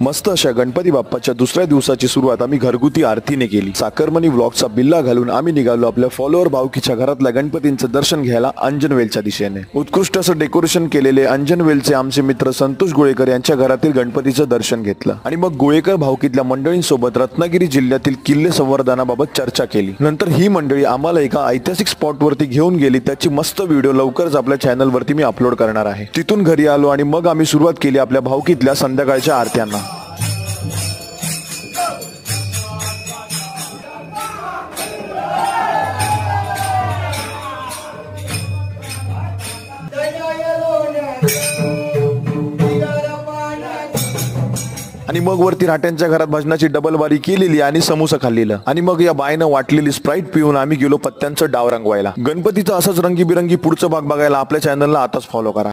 मस्त अशा गणपती बाप्पाच्या दुसऱ्या दिवसाची सुरुवात आम्ही घरगुती आरतीने केली। साखरमणी व्लॉगचा बिल्ला घालून आम्ही निघालो आपल्या फॉलोअर भावकीच्या घरातल्या गणपतींचं दर्शन घ्यायला अंजनवेलच्या दिशेने। उत्कृष्ट असं डेकोरेशन केलेले अंजनवेलचे आमचे मित्र संतोष गोळेकर यांच्या घरातील गणपतीचं दर्शन घेतलं आणि मग गोळेकर भावकीतल्या मंडळींसोबत रत्नागिरी जिल्ह्यातील किल्ले संवर्धनाबाबत चर्चा केली। नंतर ही मंडळी आम्हाला एका ऐतिहासिक स्पॉट वरती घेऊन गेली, त्याची मस्त व्हिडिओ लवकरच आपल्या चॅनल वरती मी अपलोड करणार आहे। तिथून घरी आलो आणि मग आम्ही सुरुवात केली आपल्या भावकीतल्या संध्याकाळच्या आरत्यांना। आणि मग वरती राट्यांच्या घरात भजनाची डबल बारी केलेली आणि समोसा खाल्लेला आणि मग या बायनं वाटलेली स्प्राईट पिऊन आम्ही गेलो पत्त्यांचं डाव रंगवायला। गणपतीचा असाच रंगीबिरंगी पुढचा भाग बघायला आपल्या चॅनलला आताच फॉलो करा।